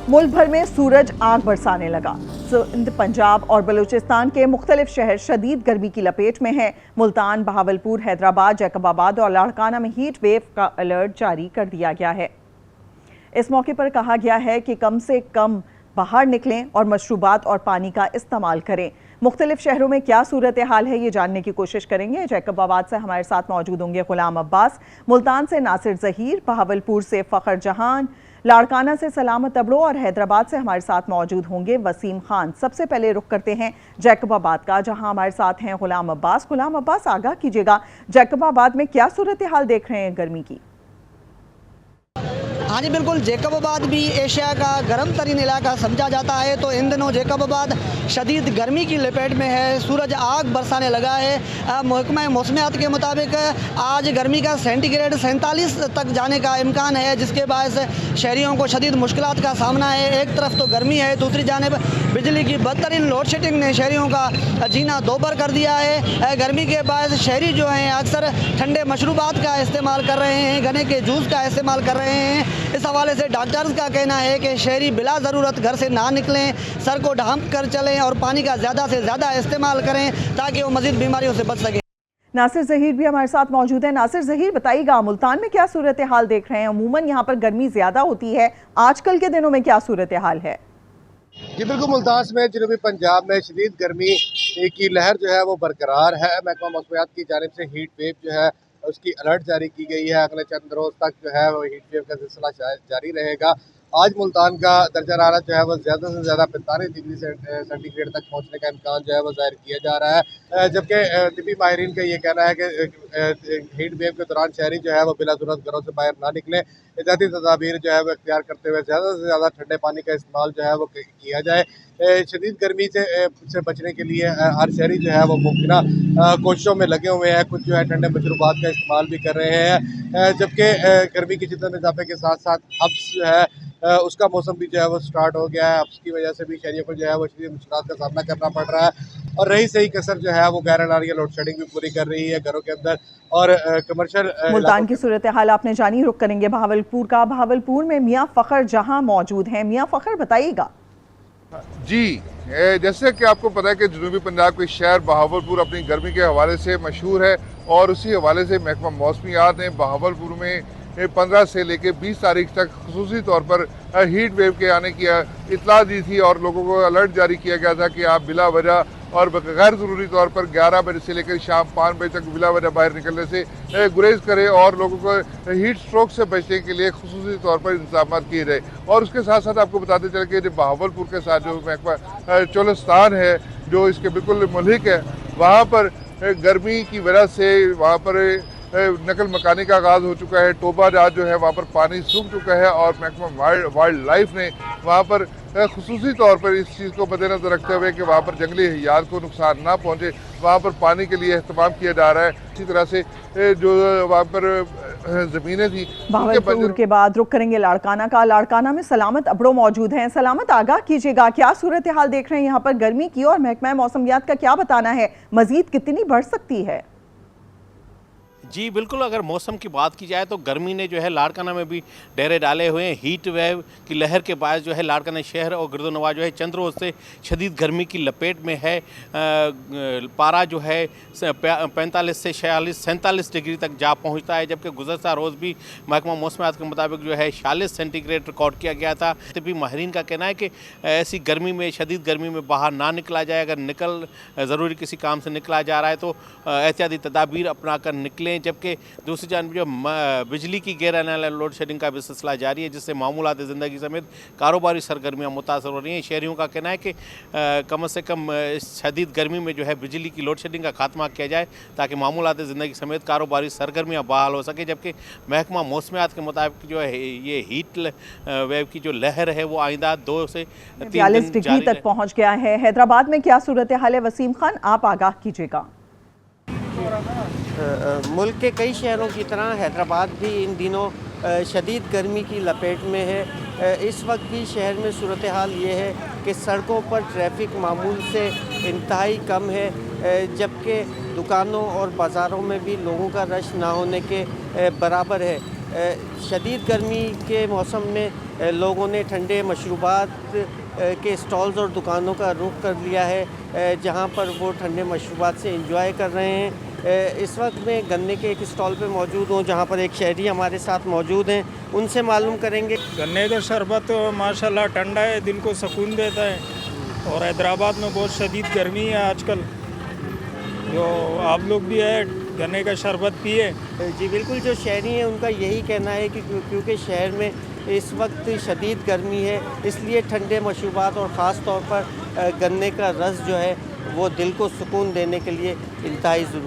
मुल्क भर में सूरज आग बरसाने लगा। सिंध, पंजाब और बलूचिस्तान के मुख्तलिफ शहर शदीद गर्मी की लपेट में हैं। मुल्तान, बहावलपुर, हैदराबाद, जैकबाबाद और लाड़काना में हीट वेव का अलर्ट जारी कर दिया गया है। इस मौके पर कहा गया है कि कम से कम बाहर निकलें और मशरूबात और पानी का इस्तेमाल करें। मुख्तलिफ शहरों में क्या सूरत हाल है, ये जानने की कोशिश करेंगे। जैकबाबाद से हमारे साथ मौजूद होंगे गुलाम अब्बास, मुल्तान से नासिर जहीर, बहावलपुर से फ़खर जहान, लाड़काना से सलामत अबड़ो और हैदराबाद से हमारे साथ मौजूद होंगे वसीम खान। सबसे पहले रुख करते हैं जैकबाबाद का, जहां हमारे साथ हैं गुलाम अब्बास। गुलाम अब्बास, आगाह कीजिएगा, जैकबाबाद में क्या सूरत हाल देख रहे हैं गर्मी की? हाँ जी बिल्कुल, जैकबाबाद भी एशिया का गर्म तरीन इलाका समझा जाता है। तो इन दिनों जैकबाबाद शदीद गर्मी की लपेट में है, सूरज आग बरसाने लगा है। महकमा मौसमियात के मुताबिक आज गर्मी का सेंटीग्रेड 47 तक जाने का इम्कान है, जिसके बायस शहरियों को शदीद मुश्किलात का सामना है। एक तरफ तो गर्मी है, दूसरी जानिब बिजली की बदतरीन लोड शेडिंग ने शहरियों का जीना दोबर कर दिया है। गर्मी के बायस शहरी जो हैं अक्सर ठंडे मशरूबात का इस्तेमाल कर रहे हैं, गन्ने के जूस का इस्तेमाल कर रहे हैं। इस हवाले से डॉक्टर्स का कहना है कि शहरी बिला ज़रूरत घर से ना निकलें, सर को ढांप कर चलें और पानी का ज़्यादा से ज़्यादा इस्तेमाल करें ताकि वो मज़ीद बीमारियों से बच सकें। नासिर जहीर भी हमारे साथ मौजूद है। नासिर जहीर, बताइएगा मुल्तान में क्या सूरत हाल देख रहे हैं? अमूमन यहाँ पर गर्मी ज़्यादा होती है, आजकल के दिनों में क्या सूरत हाल है? जी बिल्कुल, मुल्तान में जनूबी पंजाब में शदीद गर्मी की लहर जो है वो बरकरार है। महकमा मौसमियात की जानिब से हीट वेव जो है उसकी अलर्ट जारी की गई है। अगले चंद रोज़ तक जो है वो हीट वेव का सिलसिला जारी रहेगा। आज मुल्तान का दर्जा हरारत जो है वो ज़्यादा से ज़्यादा 45 डिग्री सेंटीग्रेड तक पहुँचने का इम्कान जो है वो ज़ाहिर किया जा रहा है। जबकि तिब्बी माहिरीन का ये कहना है कि हीट वेव के दौरान शहरी जो है वो बिला ज़रूरत घरों से बाहर ना निकले, एहतियाती तदाबीर जो है वो इख्तियार करते हुए ज़्यादा से ज़्यादा ठंडे पानी का इस्तेमाल जो है वो किया जाए। शदीद गर्मी से बचने के लिए हर शहरी जो है वो मुमकिना कोशिशों में लगे हुए हैं। कुछ जो है ठंडे मशरूबात का इस्तेमाल भी कर रहे हैं, जबकि गर्मी की शिद्दत में इजाफे के साथ साथ हब्स जो है उसका मौसम भी जो है वो स्टार्ट हो गया है। हब्स की वजह से भी शहरियों को जो है वो शदीद मुश्किलात का सामना करना पड़ रहा है। और रही सही कसर जो है वो गैर अलार्मी लोड शेडिंग भी पूरी कर रही है घरों के अंदर और कमर्शियल। मुल्तान की सूरत हाल आपने जानी, रुक करेंगे बहावलपुर का। बहावलपुर में मियाँ फ़खर जहां मौजूद हैं। मियाँ फ़खर, बताइएगा। जी, जैसे कि आपको पता है कि जनूबी पंजाब के शहर बहावलपुर अपनी गर्मी के हवाले से मशहूर है और उसी हवाले से महकमा मौसमियात ने बहावलपुर में 15 से लेकर 20 तारीख तक खुसूसी तौर पर हीट वेव के आने की इतला दी थी और लोगों को अलर्ट जारी किया गया था कि आप बिला वजह और गैर ज़रूरी तौर पर 11 बजे से लेकर शाम 5 बजे तक बिला वजह बाहर निकलने से गुरेज करें और लोगों को हीट स्ट्रोक से बचने के लिए खुसूसी तौर पर इंतजाम किए गए। और उसके साथ साथ आपको बताते चले कि बहावलपुर के साथ जो महकमा चोलिस्तान है जो इसके बिल्कुल मुल्हिक है, वहाँ पर गर्मी की वजह से वहाँ पर नकल मकानी का आगाज़ हो चुका है। टोबा राज जो है वहाँ पर पानी सूख चुका है और महकमा वाइल्ड लाइफ ने वहाँ पर खुसूसी तौर पर इस चीज़ को मद्देनजर रखते हुए कि वहाँ पर जंगली हयात को नुकसान ना पहुँचे, वहाँ पर पानी के लिए इस्तेमाल किया जा रहा है। इसी तरह से जो वहाँ पर ज़मीनें थी। बहावलपुर के बाद रुक करेंगे लाड़काना का। लाड़काना में सलामत अबड़ो मौजूद हैं। सलामत, आगाह कीजिएगा, क्या सूरत हाल देख रहे हैं यहाँ पर गर्मी की और महकमा मौसमियात का क्या बताना है, मजीद कितनी बढ़ सकती है? जी बिल्कुल, अगर मौसम की बात की जाए तो गर्मी ने जो है लाड़काना में भी डेरे डाले हुए हैं। हीट वेव की लहर के बाद जो है लाड़काना शहर और गिरदोनवा जो है चंद रोज़ से शदीद गर्मी की लपेट में है। पारा जो है 45 से 46 47 डिग्री तक जा पहुंचता है, जबकि गुज़श्ता रोज़ भी महकमा मौसमियात के मुताबिक जो है 46 सेंटीग्रेड रिकॉर्ड किया गया था। तभी माहिरीन का कहना है कि ऐसी गर्मी में, शदीद गर्मी में बाहर ना निकला जाए। अगर ज़रूरी किसी काम से निकला जा रहा है तो एहतियाती तदाबीर अपना कर निकलें। जबकि दूसरी जानब जो बिजली की गैर लोड शेडिंग का भी सिलसिला जारी है, जिससे मामूलात ज़िंदगी समेत कारोबारी सरगर्मियाँ मुतासर हो रही हैं। शहरियों का कहना है कि कम से कम इस शदीद गर्मी में जो है बिजली की लोड शेडिंग का खात्मा किया जाए ताकि मामूलात ज़िंदगी समेत कारोबारी सरगर्मियाँ बहाल हो सके। जबकि महकमा मौसमियात के मुताबिक जो है ये हीट वेव की जो लहर है वो आइंदा 2 से 43 डिग्री तक पहुँच गया है। हैदराबाद में क्या सूरत हाल है? वसीम खान, आप आगाह कीजिएगा। मुल्क के कई शहरों की तरह हैदराबाद भी इन दिनों शदीद गर्मी की लपेट में है। इस वक्त भी शहर में सूरत हाल ये है कि सड़कों पर ट्रैफिक मामूल से इंतहाई कम है, जबकि दुकानों और बाज़ारों में भी लोगों का रश ना होने के बराबर है। शदीद गर्मी के मौसम में लोगों ने ठंडे मशरूबात के स्टॉल्स और दुकानों का रुख कर लिया है, जहां पर वो ठंडे मशरूबात से एंजॉय कर रहे हैं। इस वक्त मैं गन्ने के एक स्टॉल पे मौजूद हूं, जहां पर एक शहरी हमारे साथ मौजूद हैं, उनसे मालूम करेंगे। गन्ने का शरबत माशाल्लाह ठंडा है, दिल को सुकून देता है। और हैदराबाद में बहुत शदीद गर्मी है आजकल, जो आप लोग भी है गन्ने का शरबत पिए। जी बिल्कुल, जो शहरी हैं उनका यही कहना है कि क्योंकि शहर में इस वक्त शदीद गर्मी है, इसलिए ठंडे मशरूबात और ख़ास तौर पर गन्ने का रस जो है वो दिल को सुकून देने के लिए इंतहाई ज़रूरी